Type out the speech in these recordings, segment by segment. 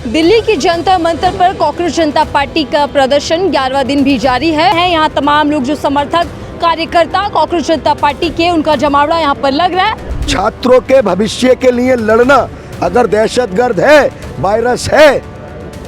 दिल्ली की जंतर मंतर पर कांग्रेस जनता पार्टी का प्रदर्शन 11वां दिन भी जारी है। यहाँ तमाम लोग जो समर्थक कार्यकर्ता कांग्रेस जनता पार्टी के उनका जमावड़ा यहाँ पर लग रहा है। छात्रों के भविष्य के लिए लड़ना अगर दहशतगर्द है, वायरस है,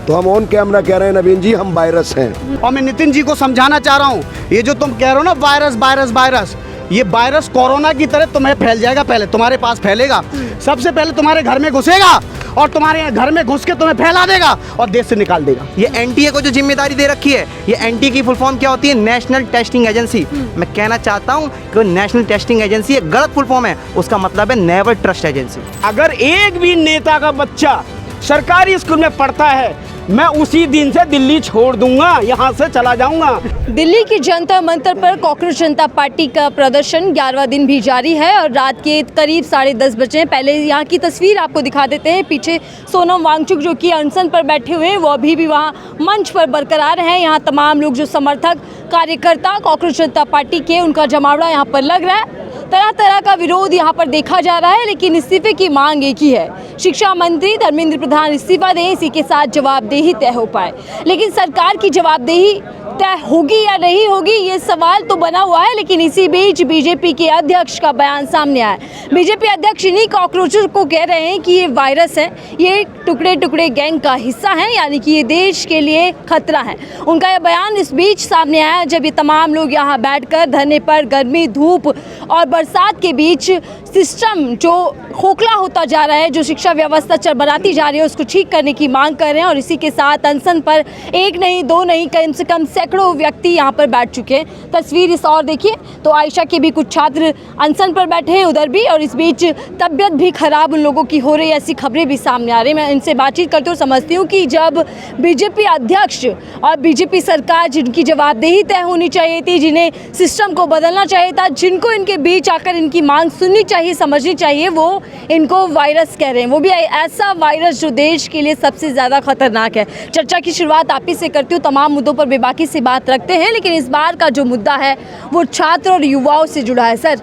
तो हम ऑन कैमरा कह रहे हैं नवीन जी हम वायरस हैं। और मैं नितिन जी को समझाना चाह रहा हूँ, ये जो तुम कह रहे हो ना वायरस वायरस वायरस, ये वायरस कोरोना की तरह तुम्हें फैल जाएगा। पहले तुम्हारे पास फैलेगा, सबसे पहले तुम्हारे घर में घुसेगा और तुम्हारे घर में घुस के तुम्हें फैला देगा और देश से निकाल देगा। ये एनटीए को जो जिम्मेदारी दे रखी है, ये एनटीए की फुल फॉर्म क्या होती है? National testing agency. मैं कहना चाहता हूँ कि नेशनल टेस्टिंग एजेंसी एक गलत फुल फॉर्म है, उसका मतलब है नेवर ट्रस्ट एजेंसी। अगर एक भी नेता का बच्चा सरकारी स्कूल में पढ़ता है, मैं उसी दिन से दिल्ली छोड़ दूंगा, यहाँ से चला जाऊंगा। दिल्ली की जंतर मंतर पर कांग्रेस जनता पार्टी का प्रदर्शन 11वां दिन भी जारी है और रात के करीब 10:30 बजे। पहले यहाँ की तस्वीर आपको दिखा देते हैं। पीछे सोनम वांगचुक जो कि अनशन पर बैठे हुए हैं, वो अभी भी वहाँ मंच पर बरकरार हैं। यहाँ तमाम लोग जो समर्थक कार्यकर्ता कांग्रेस जनता पार्टी के उनका जमावड़ा यहाँ पर लग रहा है। तरह तरह का विरोध यहाँ पर देखा जा रहा है, लेकिन इस्तीफे की मांग एक ही है। शिक्षा मंत्री धर्मेंद्र प्रधान इस्तीफा दें, इसी के साथ जवाबदेही तय हो पाए। लेकिन सरकार की जवाबदेही तय होगी या नहीं होगी, ये सवाल तो बना हुआ है। लेकिन इसी बीच बीजेपी के अध्यक्ष का बयान सामने आया। बीजेपी अध्यक्ष इन्हीं कॉकरोचों को कह रहे हैं कि ये वायरस है, ये टुकड़े टुकड़े गैंग का हिस्सा है, यानी कि ये देश के लिए खतरा है। उनका यह बयान इस बीच सामने आया जब ये तमाम लोग यहाँ बैठकर धरने पर गर्मी, धूप और बरसात के बीच सिस्टम जो खोखला होता जा रहा है, जो शिक्षा व्यवस्था चरमराती जा रही है, उसको ठीक करने की मांग कर रहे हैं। और इसी के साथ अनशन पर एक नहीं दो नहीं, कम से कम सैकड़ों व्यक्ति यहाँ पर बैठ चुके हैं। तस्वीर इस और देखिए तो आयशा के भी कुछ छात्र अनशन पर बैठे हैं उधर भी, और इस बीच तबीयत भी खराब उन लोगों की हो रही है, ऐसी खबरें भी सामने आ रही है। मैं इनसे बातचीत करते हुए समझती हूँ कि जब बीजेपी अध्यक्ष और बीजेपी सरकार, जिनकी जवाबदेही तय होनी चाहिए थी, जिन्हें सिस्टम को बदलना चाहिए था, जिनको इनके बीच आकर इनकी मांग सुननी चाहिए, समझनी चाहिए, वो इनको वायरस कह रहे हैं। वो भी ऐसा वायरस जो देश के लिए सबसे ज़्यादा खतरनाक है। चर्चा की शुरुआत आप ही से करती हूँ। तमाम मुद्दों पर बेबाकी से बात रखते हैं, लेकिन इस बार का जो मुद्दा है वो छात्र और युवाओं से जुड़ा है। सर,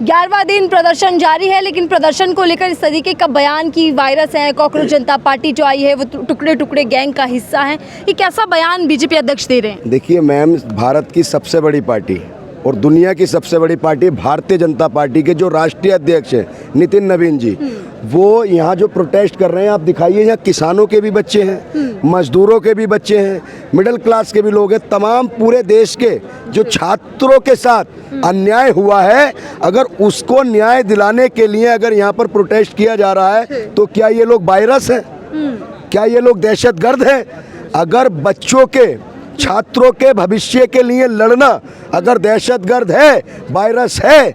11वां दिन प्रदर्शन जारी है, लेकिन प्रदर्शन को लेकर इस तरीके का बयान कि वायरस है, कांग्रेस जनता पार्टी जो आई है वो टुकड़े टुकड़े गैंग का हिस्सा है, ये कैसा बयान बीजेपी अध्यक्ष दे रहे हैं? देखिए मैम, भारत की सबसे बड़ी पार्टी और दुनिया की सबसे बड़ी पार्टी भारतीय जनता पार्टी के जो राष्ट्रीय अध्यक्ष हैं नितिन नवीन जी, वो यहाँ जो प्रोटेस्ट कर रहे हैं, आप दिखाइए, यहाँ किसानों के भी बच्चे हैं, मजदूरों के भी बच्चे हैं, मिडिल क्लास के भी लोग हैं, तमाम पूरे देश के जो छात्रों के साथ अन्याय हुआ है, अगर उसको न्याय दिलाने के लिए अगर यहाँ पर प्रोटेस्ट किया जा रहा है, तो क्या ये लोग वायरस हैं? क्या ये लोग दहशतगर्द हैं? अगर बच्चों के, छात्रों के भविष्य के लिए लड़ना अगर दहशतगर्द है, वायरस है,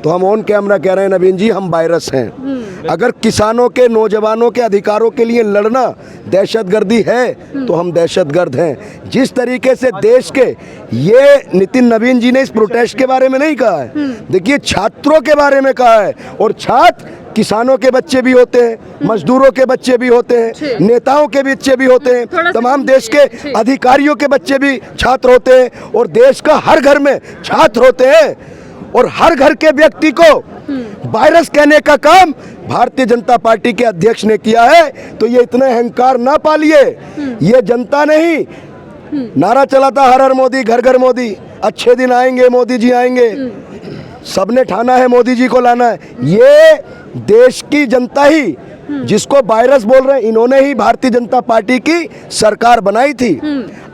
तो हम ऑन कैमरा कह रहे हैं नवीन जी हम वायरस हैं। अगर किसानों के, नौजवानों के अधिकारों के लिए लड़ना दहशतगर्दी है, तो हम दहशतगर्द हैं। जिस तरीके से देश के, ये नितिन नवीन जी ने इस प्रोटेस्ट के बारे में नहीं कहा है, देखिए छात्रों के बारे में कहा है। और छात्र किसानों के बच्चे भी होते हैं, मजदूरों के बच्चे भी होते हैं, नेताओं के बच्चे भी होते हैं, तमाम देश के अधिकारियों के बच्चे भी छात्र होते हैं, और देश का हर घर में छात्र होते हैं। और हर घर के व्यक्ति को वायरस कहने का काम भारतीय जनता पार्टी के अध्यक्ष ने किया है, तो ये इतने अहंकार ना पालिए। ये जनता नहीं, नारा चला था हर हर मोदी, घर घर मोदी, अच्छे दिन आएंगे, मोदी जी आएंगे, सबने ठाना है मोदी जी को लाना है। ये देश की जनता ही जिसको वायरस बोल रहे हैं, इन्होंने ही भारतीय जनता पार्टी की सरकार बनाई थी।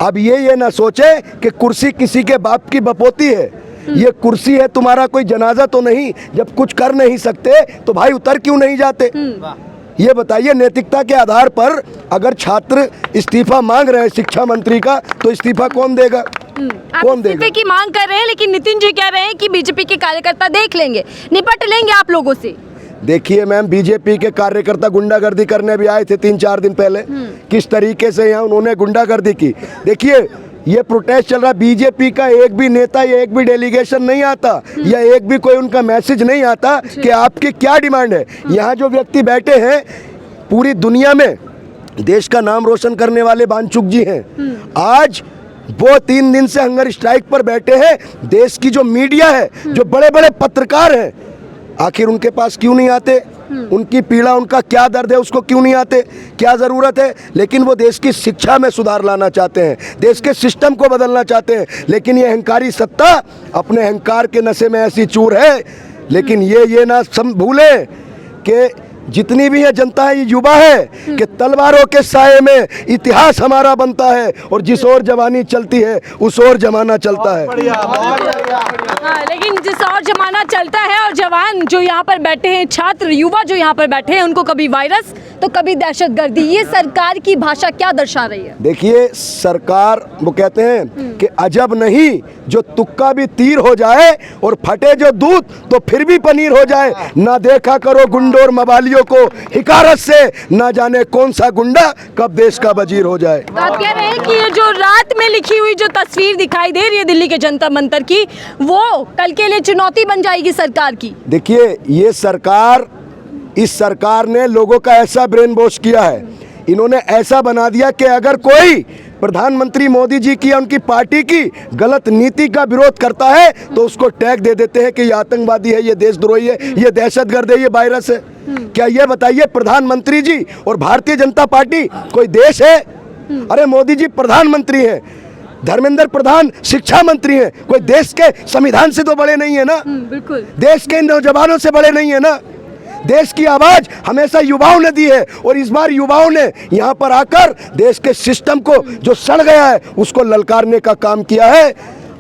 अब ये ना सोचे कि कुर्सी किसी के बाप की बपोती है, ये कुर्सी है तुम्हारा कोई जनाजा तो नहीं। जब कुछ कर नहीं सकते तो भाई उतर क्यों नहीं जाते? ये बताइए, नैतिकता के आधार पर अगर छात्र इस्तीफा मांग रहे हैं शिक्षा मंत्री का, तो इस्तीफा कौन देगा? कौन देगा? इस्तीफे की मांग कर रहे हैं, लेकिन नितिन जी कह रहे हैं कि बीजेपी के कार्यकर्ता देख लेंगे, निपट लेंगे आप लोगों से। देखिए मैम, बीजेपी के कार्यकर्ता गुंडागर्दी करने भी आए थे 3-4 दिन पहले, किस तरीके से यहाँ उन्होंने गुंडागर्दी की। देखिए ये प्रोटेस्ट चल रहा, बीजेपी का एक भी नेता या एक भी डेलीगेशन नहीं आता, या एक भी कोई उनका मैसेज नहीं आता कि आपकी क्या डिमांड है। यहाँ जो व्यक्ति बैठे हैं, पूरी दुनिया में देश का नाम रोशन करने वाले वांगचुक जी हैं। आज वो 3 दिन से हंगर स्ट्राइक पर बैठे हैं। देश की जो मीडिया है, जो बड़े बड़े पत्रकार हैं, आखिर उनके पास क्यों नहीं आते? उनकी पीड़ा, उनका क्या दर्द है, उसको क्यों नहीं आते? क्या ज़रूरत है? लेकिन वो देश की शिक्षा में सुधार लाना चाहते हैं, देश के सिस्टम को बदलना चाहते हैं। लेकिन ये अहंकारी सत्ता अपने अहंकार के नशे में ऐसी चूर है। लेकिन ये ना भूले कि जितनी भी है जनता है, ये युवा है कि तलवारों के साये में इतिहास हमारा बनता है और जिस ओर जवानी चलती है उस ओर जमाना चलता है। हाँ, लेकिन जिस और जमाना चलता है और जवान जो यहाँ पर बैठे हैं, छात्र युवा जो यहाँ पर बैठे हैं, उनको कभी वायरस तो कभी दहशतगर्दी। ये सरकार की भाषा क्या दर्शा रही है? देखिए, सरकार वो कहते हैं कि अजब नहीं जो तुक्का भी तीर हो जाए और फटे जो दूध तो फिर भी पनीर हो जाए। ना देखा करो गुंडों और मवालियों को हिकारत से, ना जाने कौन सा गुंडा कब देश का वजीर हो जाए। तो आप कह रहे हैं कि ये जो रात में लिखी हुई जो तस्वीर दिखाई दे रही है दिल्ली के जंतर मंतर की, वो कल के लिए चुनौती बन जाएगी सरकार की? देखिए, ये सरकार, इस सरकार ने लोगों का ऐसा ब्रेन वॉश किया है, इन्होंने ऐसा बना दिया कि अगर कोई प्रधानमंत्री मोदी जी की या उनकी पार्टी की गलत नीति का विरोध करता है तो उसको टैग दे देते हैं कि ये आतंकवादी है, ये देशद्रोही है, ये दहशतगर्द है, ये वायरस है। क्या ये बताइए, प्रधानमंत्री जी और भारतीय जनता पार्टी कोई देश है? अरे मोदी जी प्रधानमंत्री हैं, धर्मेंद्र प्रधान शिक्षा मंत्री हैं, कोई देश के संविधान से तो बड़े नहीं है ना, बिल्कुल। देश के नौजवानों से बड़े नहीं है ना। देश की आवाज हमेशा युवाओं ने दी है और इस बार युवाओं ने यहाँ पर आकर देश के सिस्टम को जो सड़ गया है उसको ललकारने का काम किया है।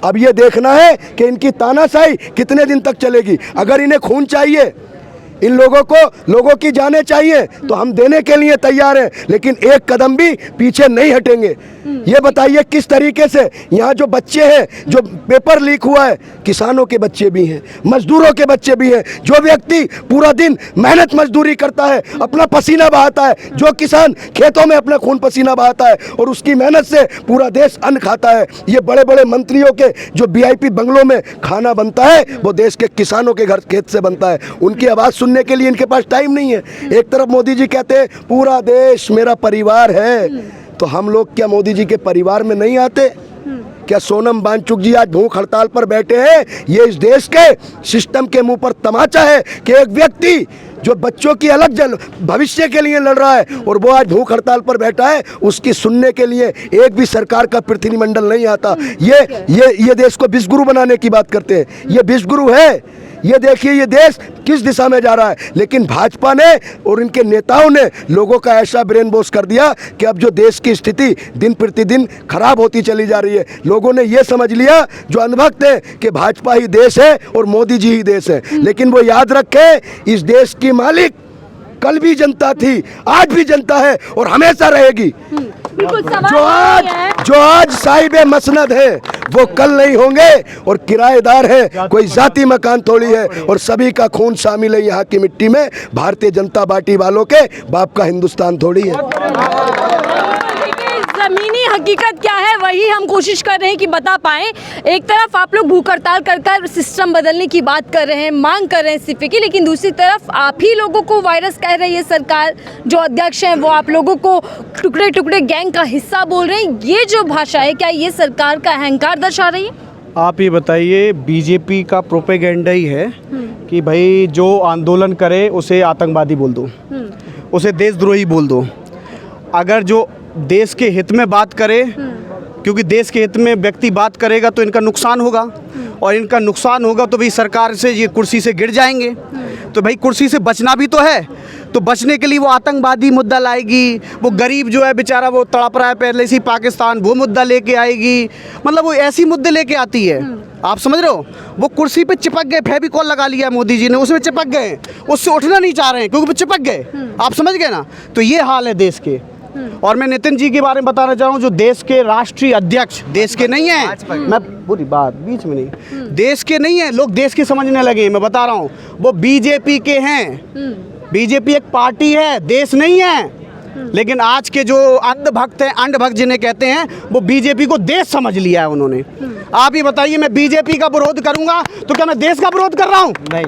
अब ये देखना है कि इनकी तानाशाही कितने दिन तक चलेगी। अगर इन्हें खून चाहिए, इन लोगों को लोगों की जाने चाहिए तो हम देने के लिए तैयार हैं, लेकिन एक कदम भी पीछे नहीं हटेंगे। ये बताइए किस तरीके से यहाँ जो बच्चे हैं, जो पेपर लीक हुआ है, किसानों के बच्चे भी हैं, मजदूरों के बच्चे भी हैं। जो व्यक्ति पूरा दिन मेहनत मजदूरी करता है, अपना पसीना बहाता है, जो किसान खेतों में अपना खून पसीना बहाता है और उसकी मेहनत से पूरा देश अन्न खाता है। ये बड़े बड़े मंत्रियों के जो VIP बंगलों में खाना बनता है वो देश के किसानों के घर खेत से बनता है। उनकी आवाज़ सुनने के लिए इनके पास टाइम नहीं है। एक तरफ मोदी जी कहते हैं पूरा देश मेरा परिवार है, तो हम लोग क्या मोदी जी के परिवार में नहीं आते? क्या सोनम वांगचुक जी आज भूख हड़ताल पर बैठे हैं? ये इस देश के सिस्टम के मुंह पर तमाचा है कि एक व्यक्ति जो बच्चों की अलग भविष्य के लिए लड़ रहा है और वो आज भूख हड़ताल पर बैठा है, उसकी सुनने के लिए एक भी सरकार का प्रतिनिधिमंडल नहीं आता। ये देश को विश्वगुरु बनाने की बात करते हैं, ये विश्वगुरु है। ये देखिए ये देश किस दिशा में जा रहा है। लेकिन भाजपा ने और इनके नेताओं ने लोगों का ऐसा ब्रेन वॉश कर दिया कि अब जो देश की स्थिति दिन प्रतिदिन खराब होती चली जा रही है। लोगों ने ये समझ लिया जो अनभक्त है कि भाजपा ही देश है और मोदी जी ही देश है। लेकिन वो याद रखे, इस देश की मालिक कल भी जनता थी, आज भी जनता है और हमेशा रहेगी। जो आज साहिब मसनद है वो कल नहीं होंगे और किराएदार है, कोई जाति मकान थोड़ी है और सभी का खून शामिल है यहाँ की मिट्टी में। भारतीय जनता पार्टी वालों के बाप का हिंदुस्तान थोड़ी है। ज़मीनी हकीकत क्या है वही हम कोशिश कर रहे हैं कि बता पाएं। एक तरफ आप लोग भूख हड़ताल कर सिस्टम बदलने की बात कर रहे हैं, मांग कर रहे हैं इस्तीफे की, लेकिन दूसरी तरफ आप ही लोगों को वायरस कह रही है सरकार। जो अध्यक्ष हैं वो आप लोगों को टुकड़े टुकड़े गैंग का हिस्सा बोल रहे हैं। ये जो भाषा है, क्या ये सरकार का अहंकार दर्शा रही है? आप ये बताइए, बीजेपी का प्रोपेगेंडा ही है कि भाई जो आंदोलन करे उसे आतंकवादी बोल दो, उसे देशद्रोही बोल दो। अगर जो देश के हित में बात करे, क्योंकि देश के हित में व्यक्ति बात करेगा तो इनका नुकसान होगा और इनका नुकसान होगा तो भाई सरकार से ये कुर्सी से गिर जाएंगे। तो भाई कुर्सी से बचना भी तो है, तो बचने के लिए वो आतंकवादी मुद्दा लाएगी। वो गरीब जो है बेचारा वो तड़प रहा है पहले से पाकिस्तान, वो मुद्दा लेके आएगी। मतलब वो ऐसी मुद्दे लेके आती है, आप समझ रहे हो। वो कुर्सी पे चिपक गए, फेविकॉल लगा लिया मोदी जी ने, उसमें चिपक गए, उससे उठना नहीं चाह रहे हैं क्योंकि वो चिपक गए। आप समझ गए ना। तो ये हाल है देश के। और मैं नितिन जी के बारे में बताना चाहूँ, जो देश के राष्ट्रीय अध्यक्ष देश के नहीं हैं, मैं पूरी बात बीच में नहीं, देश के नहीं है, लोग देश के समझने लगे। मैं बता रहा हूँ वो बीजेपी के हैं। बीजेपी एक पार्टी है, देश नहीं है। लेकिन आज के जो अंधभक्त हैं, अंधभक्त जिन्हें कहते हैं, वो बीजेपी को देश समझ लिया है उन्होंने। आप ही बताइए, मैं बीजेपी का विरोध करूंगा तो क्या मैं देश का विरोध कर रहा हूँ? नहीं,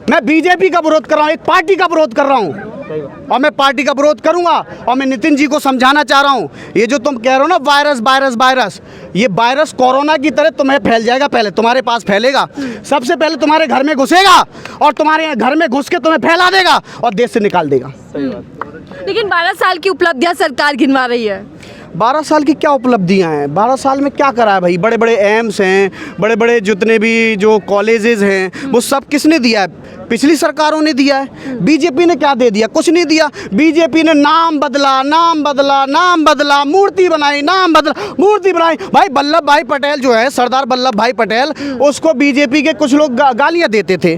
मैं बीजेपी का विरोध कर रहा हूँ, एक पार्टी का विरोध कर रहा हूँ। और मैं पार्टी का विरोध करूंगा। और मैं नितिन जी को समझाना चाह रहा हूं, ये जो तुम कह रहे हो ना वायरस वायरस वायरस, ये वायरस कोरोना की तरह तुम्हें फैल जाएगा, पहले तुम्हारे पास फैलेगा, सबसे पहले तुम्हारे घर में घुसेगा और तुम्हारे घर में घुस के तुम्हें फैला देगा और देश से निकाल देगा। लेकिन 12 साल की उपलब्धियां सरकार गिनवा रही है। 12 साल की क्या उपलब्धियां हैं? 12 साल में क्या करा है भाई? बड़े बड़े एम्स हैं, बड़े बड़े जितने भी जो कॉलेजेस हैं, वो सब किसने दिया है? पिछली सरकारों ने दिया है। बीजेपी ने क्या दे दिया? कुछ नहीं दिया। बीजेपी ने नाम बदला, नाम बदला, नाम बदला, मूर्ति बनाई, नाम बदला, मूर्ति बनाई। भाई वल्लभ भाई पटेल जो है, सरदार वल्लभ भाई पटेल, उसको बीजेपी के कुछ लोग गालियां देते थे,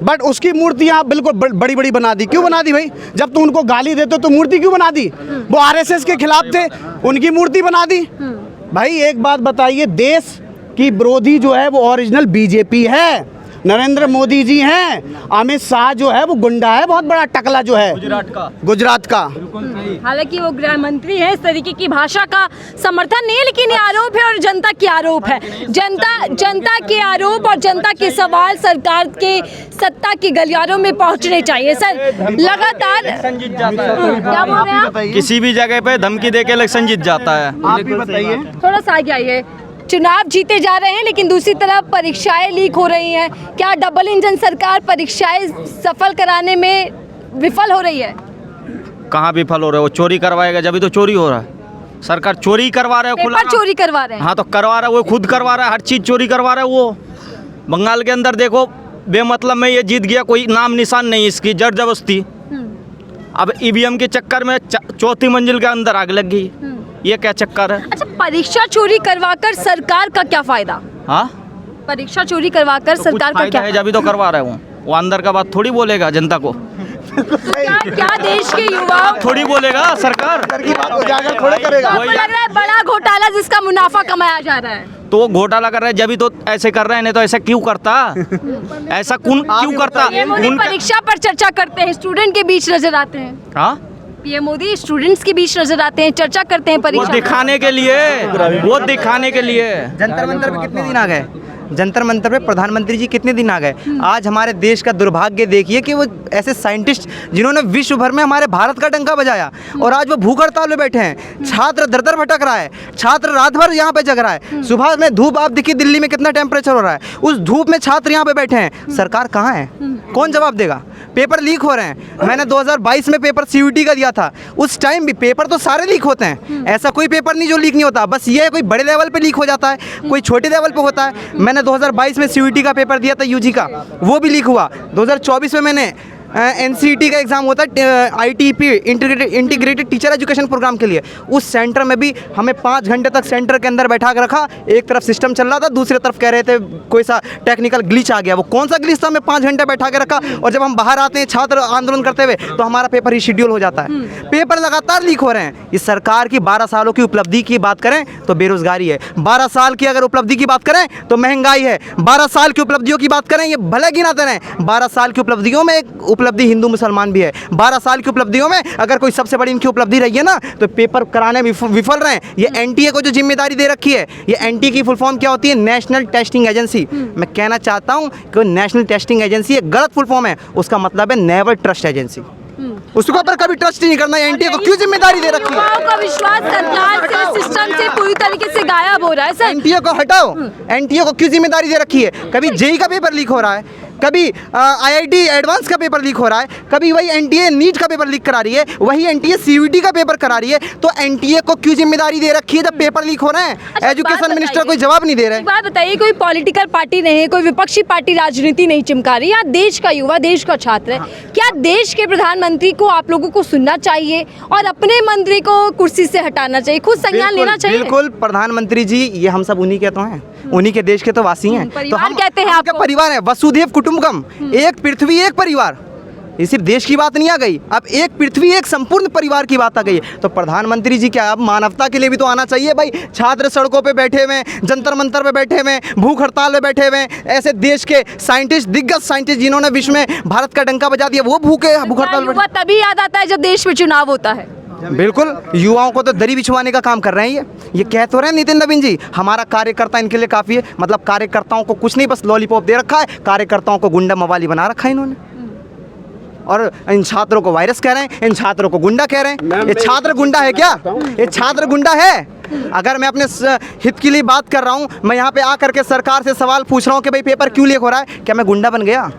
बट उसकी मूर्तियां बिल्कुल बड़ी बड़ी बना दी। क्यों बना दी भाई? जब तुम उनको गाली देते तो मूर्ति क्यों बना दी? वो आरएसएस के खिलाफ थे, उनकी मूर्ति बना दी। भाई एक बात बताइए, देश की विरोधी जो है वो ओरिजिनल बीजेपी है, नरेंद्र मोदी जी हैं। अमित शाह जो है वो गुंडा है, बहुत बड़ा टकला जो है गुजरात का। हालांकि वो गृह मंत्री है, इस तरीके की भाषा का समर्थन नहीं है, लेकिन ये आरोप है और जनता की आरोप है। जनता के आरोप और जनता के सवाल सरकार के सत्ता के गलियारों में पहुंचने चाहिए। सर लगातार क्या बोल रहे हैं आप? किसी भी जगह पे धमकी देके इलेक्शन जीत जाता है। आप भी बताइए। थोड़ा सा आगे आइए। चुनाव जीते जा रहे हैं, लेकिन दूसरी तरफ परीक्षाएं लीक हो रही हैं। क्या डबल इंजन सरकार परीक्षाएं सफल कराने में विफल हो रही है? कहाँ विफल हो रहे? वो चोरी करवाएगा, जब भी तो चोरी हो रहा है। सरकार चोरी करवा रहा है, खुला पेपर चोरी करवा रहे हैं। हाँ तो करवा रहा है, वो खुद करवा रहा है, हर चीज़ चोरी करवा रहा है। वो बंगाल के अंदर देखो, बेमतलब में ये जीत गया, कोई नाम निशान नहीं इसकी, जड़ जबरदस्ती। अब ईवीएम के चक्कर में चौथी मंजिल के अंदर आग लग गई। ये क्या चक्कर है? अच्छा, परीक्षा चोरी करवाकर सरकार का क्या फायदा? हाँ, परीक्षा चोरी करवाकर तो सरकार का क्या है, जब भी तो करवा रहे हूँ। वो अंदर का बात थोड़ी बोलेगा जनता को, क्या देश के युवाओं थोड़ी बोलेगा सरकार। उजागर थोड़े करेगा। को लग रहा है बड़ा घोटाला जिसका मुनाफा कमाया जा रहा है? तो वो घोटाला कर रहे हैं, जब भी तो ऐसे कर रहे हैं, नहीं तो ऐसा क्यों करता? ऐसा क्यों करता? पीएम मोदी परीक्षा पर चर्चा करते हैं, स्टूडेंट के बीच नजर आते हैं। हाँ, पीएम मोदी स्टूडेंट्स के बीच नजर आते हैं, चर्चा करते हैं वो परीक्षा पर। दिखाने के लिए, वो दिखाने के लिए। जंतर मंतर पे कितने दिन आ गए? जंतर मंतर पे प्रधानमंत्री जी कितने दिन आ गए? आज हमारे देश का दुर्भाग्य देखिए कि वो ऐसे साइंटिस्ट जिन्होंने विश्व भर में हमारे भारत का डंका बजाया, और आज वो भूख हड़ताल में बैठे हैं। छात्र दर दर भटक रहा है, छात्र रात भर यहाँ पे जग रहा है। सुबह में धूप, आप देखिए दिल्ली में कितना टेम्परेचर हो रहा है, उस धूप में छात्र यहाँ पे बैठे हैं। सरकार कहाँ है? कौन जवाब देगा? पेपर लीक हो रहे हैं। मैंने 2022 में पेपर सीयूईटी का दिया था, उस टाइम भी पेपर तो सारे लीक होते हैं, ऐसा कोई पेपर नहीं जो लीक नहीं होता। बस ये कोई बड़े लेवल पे लीक हो जाता है, कोई छोटे लेवल पे होता है। मैंने 2022 में सीयूईटी का पेपर दिया था, यूजी का, वो भी लीक हुआ। 2024 में मैंने एनसीईटी का एग्ज़ाम होता है, ITP integrated teacher education program के लिए, उस सेंटर में भी हमें 5 घंटे तक सेंटर के अंदर बैठा कर रखा। एक तरफ सिस्टम चल रहा था, दूसरी तरफ कह रहे थे कोई सा टेक्निकल ग्लिच आ गया। वो कौन सा ग्लिच था? हमें 5 घंटे बैठा के रखा, और जब हम बाहर आते हैं छात्र आंदोलन करते हुए, तो हमारा पेपर ही शेड्यूल हो जाता है। पेपर लगातार लीक हो रहे हैं। इस सरकार की 12 सालों की उपलब्धि की बात करें तो बेरोजगारी है, 12 साल की अगर उपलब्धि की बात करें तो महंगाई है, 12 साल की उपलब्धियों की बात करें, ये भले गिनाते रहें, 12 साल की उपलब्धियों में एक उपलब्धि हिंदू मुसलमान भी है। 12 साल की उपलब्धियों में अगर कोई सबसे बड़ी इनकी उपलब्धि रही है ना, तो पेपर कराने में विफल रहे हैं। ये एनटीए को जो जिम्मेदारी दे रखी है, ये एनटीए की फुल फॉर्म क्या होती है? National testing agency. मैं कहना चाहता हूं कि नेशनल टेस्टिंग एजेंसी एक गलत फुल फॉर्म है, उसका मतलब है नेवर ट्रस्ट एजेंसी। उसके ऊपर कभी ट्रस्ट नहीं करना। एनटीए को क्यों जिम्मेदारी दे रखी है? युवाओं का विश्वास सरकार से, सिस्टम से पूरी तरीके से गायब हो रहा है। सर, एनटीए को हटाओ। एनटीए को क्यों जिम्मेदारी दे रखी है? कभी जेई का पेपर लीक हो रहा है, कभी आईआईटी एडवांस का पेपर लीक हो रहा है, कभी वही एनटीए नीट का पेपर लीक करा रही है, वही एनटीए सीयूईटी का पेपर करा रही है। तो एनटीए को क्यों जिम्मेदारी दे रखी है जब पेपर लीक हो रहे हैं? अच्छा, एजुकेशन मिनिस्टर कोई जवाब नहीं दे रहे। एक बात बताइए, कोई पॉलिटिकल पार्टी नहीं है, कोई विपक्षी पार्टी राजनीति नहीं चिमका रही, यहाँ देश का युवा, देश का छात्र है। क्या देश के प्रधानमंत्री को आप लोगों को सुनना चाहिए और अपने मंत्री को कुर्सी से हटाना चाहिए, खुद संज्ञान लेना चाहिए? बिल्कुल, प्रधानमंत्री जी, ये हम सब उन्हीं के तो हैं, उन्हीं के देश के तो वासी हैं। तो परिवार हम कहते हैं आपका आपको। परिवार है, वसुधैव कुटुंबकम, एक पृथ्वी एक परिवार। ये सिर्फ देश की बात नहीं आ गई, अब एक पृथ्वी एक संपूर्ण परिवार की बात आ गई। तो प्रधानमंत्री जी क्या अब मानवता के लिए भी तो आना चाहिए भाई। छात्र सड़कों पे बैठे हुए, जंतर मंतर पे बैठे हुए, भूख हड़ताल में बैठे हुए, ऐसे देश के साइंटिस्ट, दिग्गज साइंटिस्ट जिन्होंने विश्व में भारत का डंका बजा दिया, वो भूख हड़ताल में युवा तभी याद आता है जब देश में चुनाव होता है। बिल्कुल, युवाओं को तो दरी बिछवाने का काम कर रहे हैं। ये कह तो रहे हैं नितिन नवीन जी, हमारा कार्यकर्ता इनके लिए काफ़ी है। मतलब कार्यकर्ताओं को कुछ नहीं, बस लॉलीपॉप दे रखा है, कार्यकर्ताओं को गुंडा मवाली बना रखा है इन्होंने। और इन छात्रों को वायरस कह रहे हैं, इन छात्रों को गुंडा कह रहे हैं। ये छात्र गुंडा है क्या? ये छात्र गुंडा है? अगर मैं अपने हित के लिए बात कर रहा हूँ, मैं यहाँ पे आकर के सरकार से सवाल पूछ रहा हूँ कि भाई पेपर क्यों लीक हो रहा है? क्या मैं गुंडा बन गया?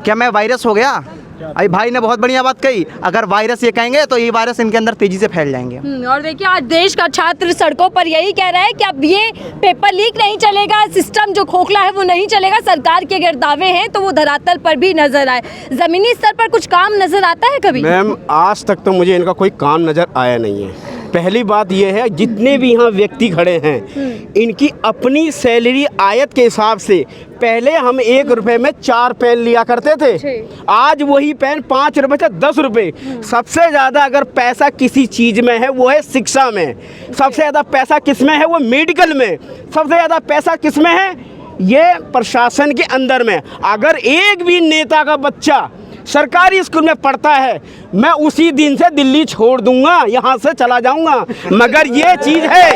क्या मैं वायरस हो गया? अभी भाई ने बहुत बढ़िया बात कही, अगर वायरस ये कहेंगे तो ये वायरस इनके अंदर तेजी से फैल जाएंगे। और देखिए आज देश का छात्र सड़कों पर यही कह रहा है कि अब ये पेपर लीक नहीं चलेगा, सिस्टम जो खोखला है वो नहीं चलेगा। सरकार के अगर दावे हैं तो वो धरातल पर भी नजर आए। जमीनी स्तर पर कुछ काम नजर आता है कभी? मैम आज तक तो मुझे इनका कोई काम नज़र आया नहीं है। पहली बात यह है, जितने भी यहाँ व्यक्ति खड़े हैं इनकी अपनी सैलरी आयत के हिसाब से पहले हम 1 रुपए में 4 पेन लिया करते थे, आज वही पेन 5 रुपए से 10 रुपए। सबसे ज़्यादा अगर पैसा किसी चीज़ में है वो है शिक्षा में, सबसे ज़्यादा पैसा किस में है वो मेडिकल में, सबसे ज़्यादा पैसा किस में है ये प्रशासन के अंदर में। अगर एक भी नेता का बच्चा सरकारी स्कूल में पढ़ता है मैं उसी दिन से दिल्ली छोड़ दूंगा, यहाँ से चला जाऊंगा। मगर ये चीज़ है,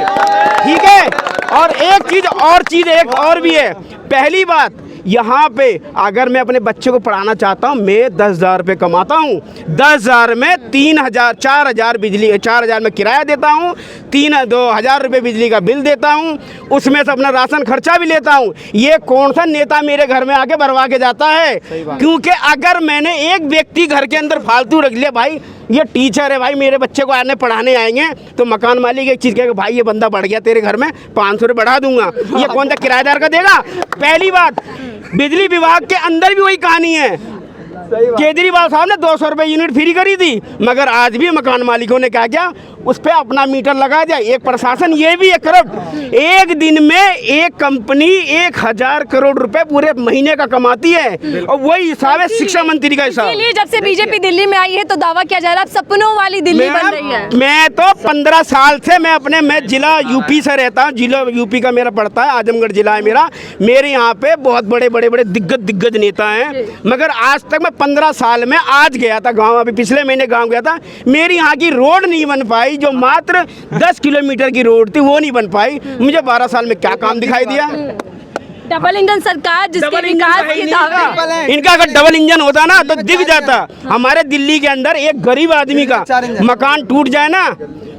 ठीक है। और एक चीज़ एक और भी है। पहली बात यहाँ पे अगर मैं अपने बच्चे को पढ़ाना चाहता हूँ, मैं 10,000 रुपये कमाता हूँ, 10,000 में 3,000 4,000 बिजली, 4,000 में किराया देता हूँ, 2,000 रुपये बिजली का बिल देता हूँ, उसमें से अपना राशन खर्चा भी लेता हूँ। ये कौन सा नेता मेरे घर में आके भरवा के जाता है? क्योंकि अगर मैंने एक व्यक्ति घर के अंदर फालतू रख लिया, भाई ये टीचर है, भाई मेरे बच्चे को आने पढ़ाने आएंगे, तो मकान मालिक एक चीज़ कहेगा, भाई ये बंदा बढ़ गया तेरे घर में 500 रुपये बढ़ा दूंगा, ये कौन सा किराएदार का देगा? पहली बात, बिजली विभाग के अंदर भी वही कहानी है। केजरीवाल साहब ने 200 रुपये यूनिट फ्री करी थी, मगर आज भी मकान मालिकों ने क्या किया, उस पर अपना मीटर लगा दिया। एक प्रशासन ये भी है करप्ट। एक दिन में एक कंपनी 1,000 करोड़ रुपए पूरे महीने का कमाती है, और वही हिसाब है शिक्षा मंत्री का हिसाब। इसलिए जब से बीजेपी दिल्ली में आई है तो दावा किया जा रहा है अब सपनों वाली दिल्ली बन रही है। मैं तो 15 साल से मैं जिला यूपी से रहता हूँ, जिला यूपी का मेरा पड़ता है, आजमगढ़ जिला है मेरा। मेरे यहाँ पे बहुत बड़े दिग्गज नेता हैं, मगर आज तक मैं 15 साल में आज गया था गाँव, अभी पिछले महीने गाँव गया था, मेरी यहाँ की रोड नहीं बन पाई। जो मात्र 10 किलोमीटर की रोड थी वो नहीं बन पाई। मुझे 12 साल में क्या काम दिखाई दिया? डबल इंजन सरकार जिसके विकास के दावे, इनका अगर डबल इंजन होता ना तो दिख जाता। हमारे दिल्ली के अंदर एक गरीब आदमी का मकान टूट जाए ना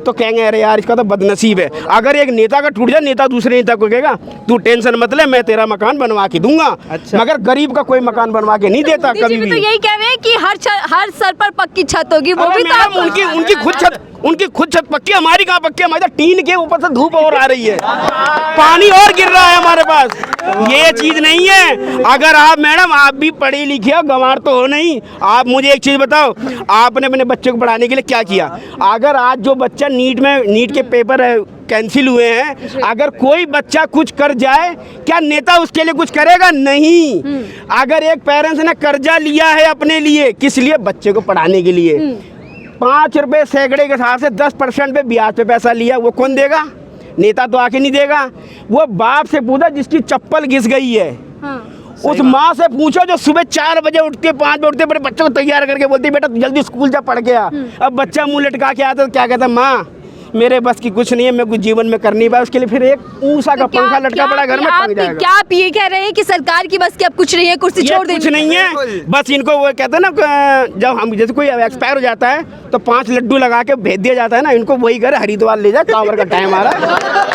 तो कहेंगे अरे यार इसका तो बदनसीब है। अगर एक नेता का टूट जाए, नेता दूसरे नेता को कहेगा तू टेंशन मत ले, मैं तेरा मकान बनवा के दूंगा। अच्छा। मगर गरीब का कोई मकान बनवा के नहीं देता कभी भी। तो यही कह रहे हैं कि हर सर पर पक्की छत होगी, वो भी तो उनकी खुद छत पक्की, हमारी कहाँ पक्की? हमारे टीन के ऊपर से धूप और आ रही है, पानी और गिर रहा है हमारे पास। ये चीज नहीं है। अगर आप मैडम आप भी पढ़ी लिखी हो, गंवार तो हो नहीं, आप मुझे एक चीज बताओ, आपने अपने बच्चे को पढ़ाने के लिए क्या किया? अगर आज जो बच्चा नीट के पेपर कैंसिल हुए हैं, अगर कोई बच्चा कुछ कर जाए, क्या नेता उसके लिए कुछ करेगा? नहीं। अगर एक पेरेंट्स ने कर्जा लिया है अपने लिए, किस लिए? बच्चे को पढ़ाने के लिए, 5 रुपए सैकड़े के हिसाब से 10% पे ब्याज पे पैसा लिया, वो कौन देगा? नेता तो आके नहीं देगा। वो बाप से पूछा जिसकी चप्पल घिस गई है। उस माँ से पूछो जो सुबह 4 बजे उठती है, 5 बजे उठते बड़े बच्चों को तैयार करके बोलती है बेटा जल्दी स्कूल जा पढ़ के आ। अब बच्चा मुंह लटका के आता तो क्या कहता, माँ मेरे बस की कुछ नहीं है, मैं कुछ जीवन में कर नहीं पाया, उसके लिए फिर एक ऊषा का पंखा लटका पड़ा घर में टंग जाएगा। क्या आप ये कह रहे हैं कि सरकार की बस की अब कुछ नहीं है, कुर्सी छोड़ देनी? कुछ नहीं है, बस इनको वो कहते हैं ना, जब हम जैसे कोई एक्सपायर हो जाता है तो 5 लड्डू लगा के भेज दिया जाता है ना, इनको वही करे, हरिद्वार ले जाए, कांवर का टाइम आ रहा है,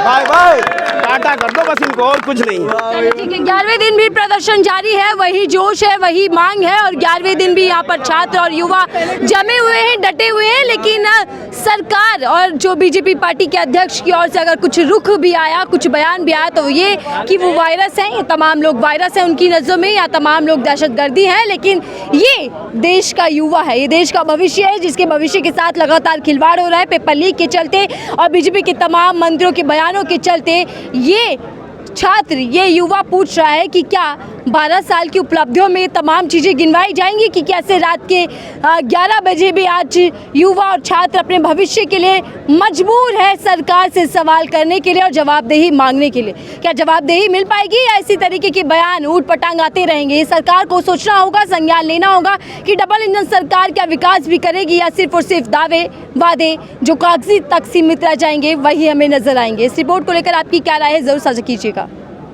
बाय बाय टाटा कर दो, बस इनको और कुछ नहीं। ठीक है, 11वें दिन भी प्रदर्शन जारी है, वही जोश है, वही मांग है, और 11वें दिन भी यहाँ पर छात्र और युवा जमे हुए हैं, डटे हुए हैं। लेकिन सरकार और जो बीजेपी पार्टी के अध्यक्ष की ओर से अगर कुछ रुख भी आया, कुछ बयान भी आया, तो ये कि वो वायरस है, ये तमाम लोग वायरस हैं उनकी नज़रों में, या तमाम लोग दहशतगर्दी हैं। लेकिन ये देश का युवा है, ये देश का भविष्य है, जिसके भविष्य के साथ लगातार खिलवाड़ हो रहा है पेपर लीक के चलते और बीजेपी के तमाम मंत्रियों के बयानों के चलते। ये छात्र, ये युवा पूछ रहा है कि क्या 12 साल की उपलब्धियों में तमाम चीज़ें गिनवाई जाएंगी कि कैसे रात के 11 बजे भी आज युवा और छात्र अपने भविष्य के लिए मजबूर है सरकार से सवाल करने के लिए और जवाबदेही मांगने के लिए। क्या जवाबदेही मिल पाएगी या इसी तरीके के बयान ऊट पटांग आते रहेंगे? सरकार को सोचना होगा, संज्ञान लेना होगा कि डबल इंजन सरकार क्या विकास भी करेगी या सिर्फ और सिर्फ दावे वादे जो कागजी तक सीमित रह जाएंगे वही हमें नजर आएंगे। इस रिपोर्ट को लेकर आपकी क्या राय है, जरूर साझा कीजिएगा।